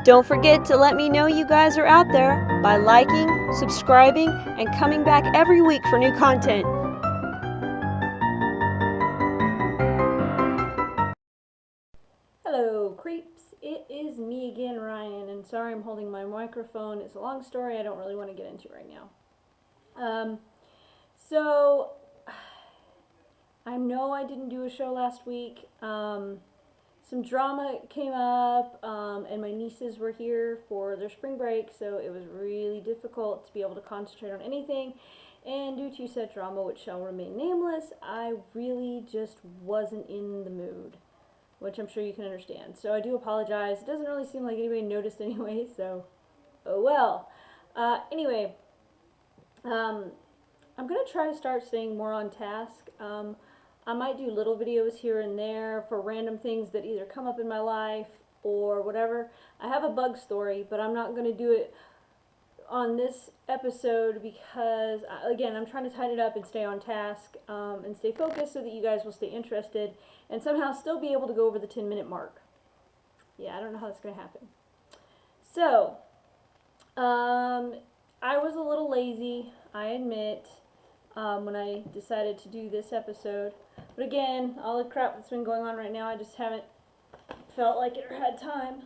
Don't forget to let me know you guys are out there by liking, subscribing, and coming back every week for new content. Hello, creeps. It is me again, Ryan, and sorry I'm holding my microphone. It's a long story I don't really want to get into right now. So, I know I didn't do a show last week. Some drama came up, and my nieces were here for their spring break, so it was really difficult to be able to concentrate on anything. And due to said drama, which shall remain nameless, I really just wasn't in the mood, which I'm sure you can understand. So I do apologize. It doesn't really seem like anybody noticed anyway, so oh well. Anyway, I'm going to try to start staying more on task. I might do little videos here and there for random things that either come up in my life or whatever. I have a bug story, but I'm not going to do it on this episode because, again, I'm trying to tighten it up and stay on task and stay focused so that you guys will stay interested and somehow still be able to go over the 10-minute mark. Yeah, I don't know how that's going to happen. So, I was a little lazy, I admit, when I decided to do this episode. But again, all the crap that's been going on right now, I just haven't felt like it or had time.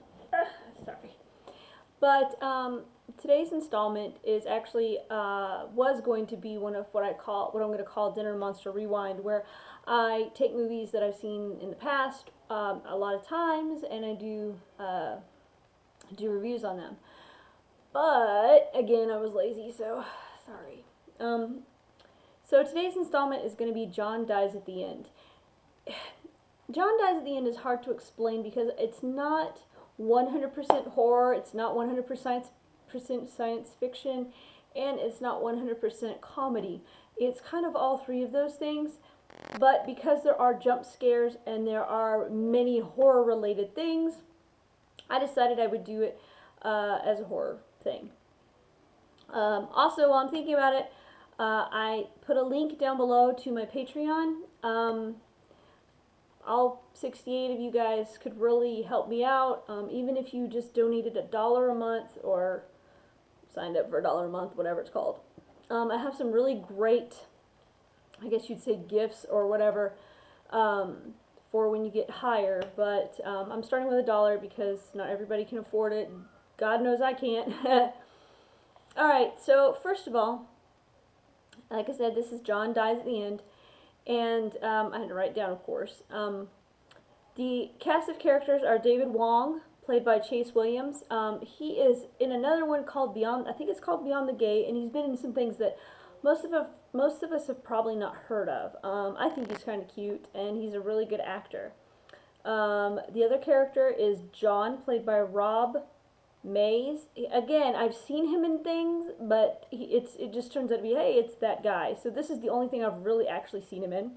Sorry. But today's installment is actually was going to be one of what I'm going to call Dinner Monster Rewind, where I take movies that I've seen in the past a lot of times, and I do reviews on them. But again, I was lazy, so sorry. So today's installment is going to be John Dies at the End. John Dies at the End is hard to explain because it's not 100% horror, it's not 100% science fiction, and it's not 100% comedy. It's kind of all three of those things, but because there are jump scares and there are many horror-related things, I decided I would do it as a horror thing. Also, while I'm thinking about it, I put a link down below to my Patreon. All 68 of you guys could really help me out, even if you just donated $1 a month or signed up for $1 a month, whatever it's called. I have some really great, I guess you'd say, gifts or whatever for when you get higher, but I'm starting with $1 because not everybody can afford it. God knows I can't. Alright, so first of all, like I said, this is John Dies at the End, and I had to write down, of course. The cast of characters are David Wong, played by Chase Williams. He is in another one called Beyond, I think it's called Beyond the Gate, and he's been in some things that most of us have probably not heard of. I think he's kind of cute, and he's a really good actor. The other character is John, played by Rob Mays. Again, I've seen him in things, but it just turns out to be, hey, it's that guy. So this is the only thing I've really actually seen him in.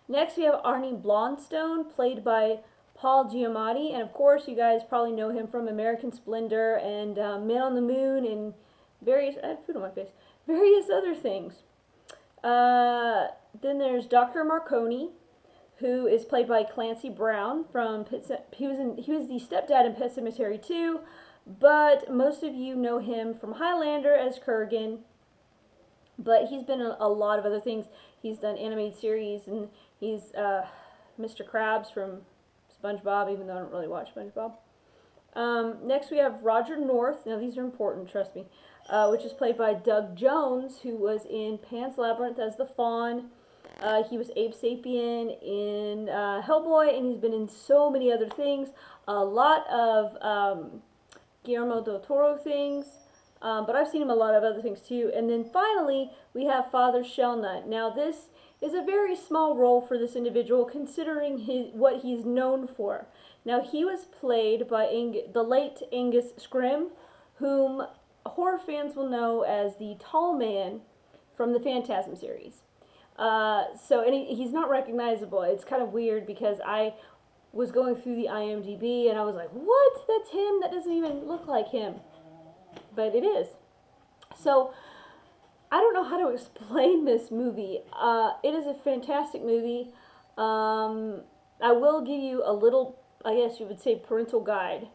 Next, we have Arnie Blondstone, played by Paul Giamatti, and of course, you guys probably know him from American Splendor and Man on the Moon and various. I had food on my face. Various other things. Then there's Dr. Marconi, who is played by Clancy Brown from he was the stepdad in Pet Sematary 2, but most of you know him from Highlander as Kurgan, but he's been in a lot of other things. He's done animated series, and he's Mr. Krabs from SpongeBob, even though I don't really watch SpongeBob. Next we have Roger North. Now these are important, trust me, which is played by Doug Jones, who was in Pan's Labyrinth as the Fawn. He was Abe Sapien in Hellboy, and he's been in so many other things. A lot of Guillermo del Toro things, but I've seen him a lot of other things too. And then finally, we have Father Shellnut. Now this is a very small role for this individual, considering what he's known for. Now he was played by the late Angus Scrimm, whom horror fans will know as the tall man from the Phantasm series. And he's not recognizable. It's kind of weird because I was going through the IMDb and I was like, what? That's him? That doesn't even look like him. But it is. So, I don't know how to explain this movie. It is a fantastic movie. I will give you a little, I guess you would say, parental guide.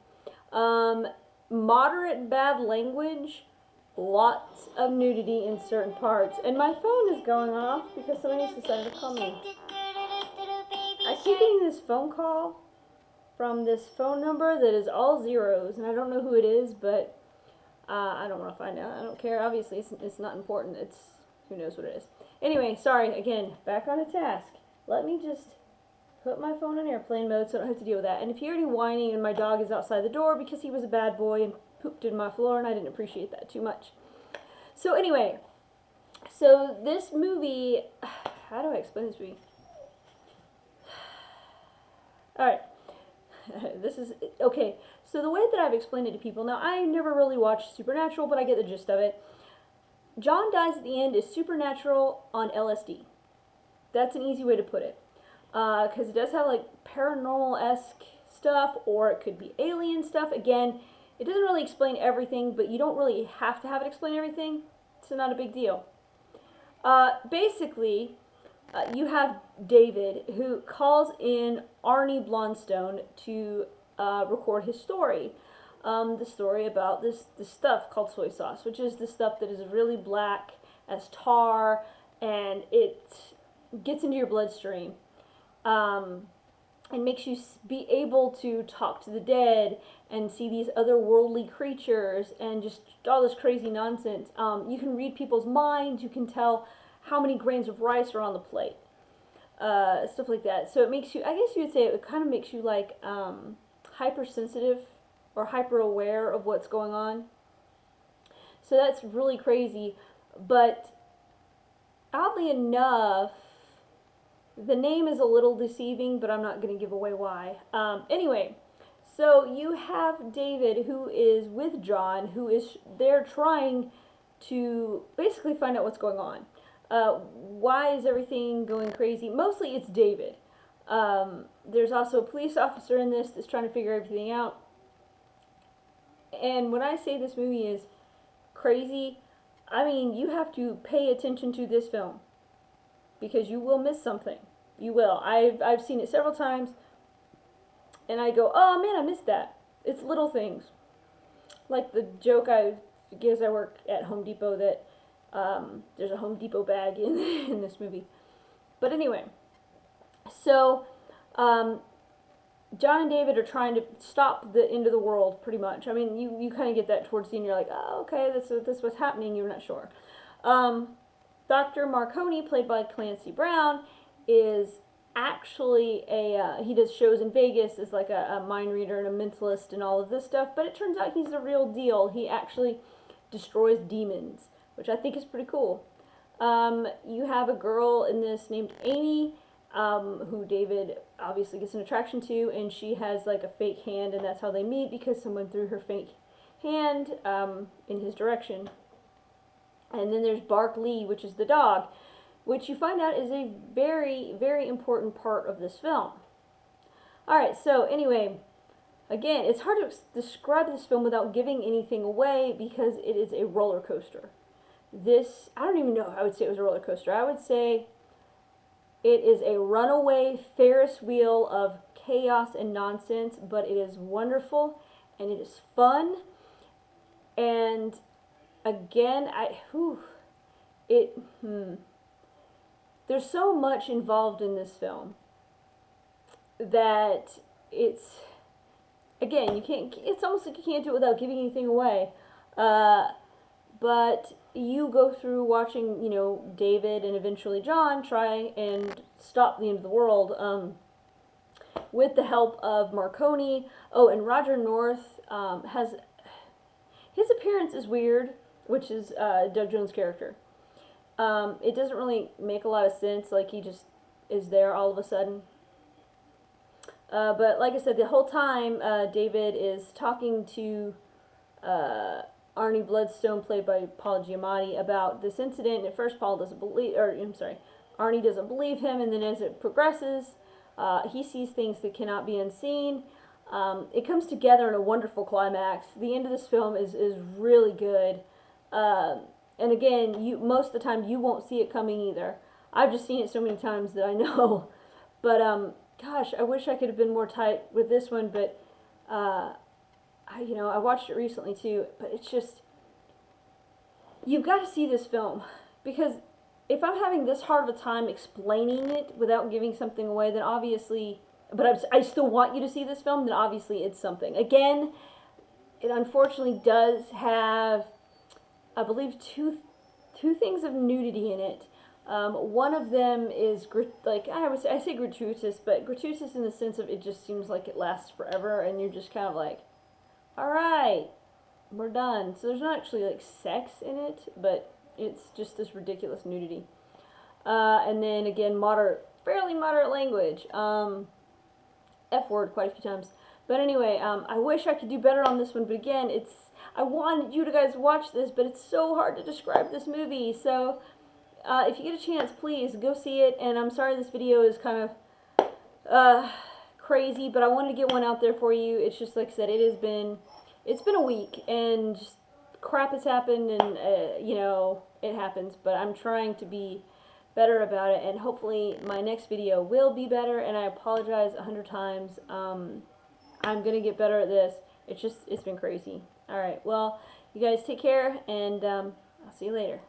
Um, Moderate bad language, lots of nudity in certain parts. And my phone is going off because somebody's decided to call me. I keep getting this phone call from this phone number that is all zeros, and I don't know who it is, but I don't want to find out. I don't care. Obviously, it's not important. It's who knows what it is. Anyway, sorry. Again, back on a task. Let me just put my phone on airplane mode so I don't have to deal with that. And if you hear any whining and my dog is outside the door because he was a bad boy and pooped in my floor, and I didn't appreciate that too much. So anyway, so this movie, how do I explain this movie? Alright, this is, okay, so the way that I've explained it to people, now I never really watched Supernatural, but I get the gist of it. John dies at the end is supernatural on LSD. That's an easy way to put it. Because it does have like paranormal-esque stuff, or it could be alien stuff. Again, it doesn't really explain everything, but you don't really have to have it explain everything, so not a big deal. Basically, you have David, who calls in Arnie Blonstone to record his story. The story about this stuff called soy sauce, which is the stuff that is really black as tar, and it gets into your bloodstream. And makes you be able to talk to the dead and see these otherworldly creatures and just all this crazy nonsense. You can read people's minds. You can tell how many grains of rice are on the plate. Stuff like that. So it makes you, I guess you would say it kind of makes you like hypersensitive or hyper aware of what's going on. So that's really crazy. But oddly enough, the name is a little deceiving, but I'm not going to give away why. Anyway, so you have David, who is with John, who is there trying to basically find out what's going on. Why is everything going crazy? Mostly it's David. There's also a police officer in this that's trying to figure everything out. And when I say this movie is crazy, I mean you have to pay attention to this film, because you will miss something. You will. I've seen it several times, and I go, oh man, I missed that. It's little things. Like the joke because I work at Home Depot, that there's a Home Depot bag in this movie. But anyway, so John and David are trying to stop the end of the world, pretty much. I mean, you kind of get that towards the end. You're like, oh, okay, that's what's happening. You're not sure. Dr. Marconi, played by Clancy Brown, is actually he does shows in Vegas as like a mind reader and a mentalist and all of this stuff, but it turns out he's the real deal. He actually destroys demons, which I think is pretty cool. You have a girl in this named Amy, who David obviously gets an attraction to, and she has like a fake hand, and that's how they meet, because someone threw her fake hand in his direction. And then there's Bark Lee, which is the dog, which you find out is a very, very important part of this film. Alright, so anyway, again, it's hard to describe this film without giving anything away, because it is a roller coaster. This, I don't even know if I would say it was a roller coaster. I would say it is a runaway Ferris wheel of chaos and nonsense, but it is wonderful, and it is fun, and again, there's so much involved in this film that it's, again, it's almost like you can't do it without giving anything away. But you go through watching, David and eventually John try and stop the end of the world, with the help of Marconi. Oh, and Roger North his appearance is weird, which is Doug Jones' character. It doesn't really make a lot of sense, like he just is there all of a sudden. But like I said, the whole time David is talking to Arnie Bloodstone, played by Paul Giamatti, about this incident. And at first Arnie doesn't believe him, and then as it progresses, he sees things that cannot be unseen. It comes together in a wonderful climax. The end of this film is really good. And again, most of the time you won't see it coming either. I've just seen it so many times that I know. But gosh, I wish I could have been more tight with this one, but I watched it recently too, but it's just, you've got to see this film, because if I'm having this hard of a time explaining it without giving something away, then obviously, but I still want you to see this film, then obviously it's something. Again, it unfortunately does have, I believe, two things of nudity in it. One of them is like I say gratuitous, but gratuitous in the sense of it just seems like it lasts forever, and you're just kind of like, all right, we're done. So there's not actually like sex in it, but it's just this ridiculous nudity. And then again, fairly moderate language. F word quite a few times. But anyway, I wish I could do better on this one, but again, I wanted you to guys watch this, but it's so hard to describe this movie. So if you get a chance, please go see it. And I'm sorry this video is kind of crazy, but I wanted to get one out there for you. It's just like I said, it's been a week, and just crap has happened, and it happens. But I'm trying to be better about it, and hopefully my next video will be better. And I apologize 100 times. I'm gonna get better at this. It's been crazy. All right, well, you guys take care, and I'll see you later.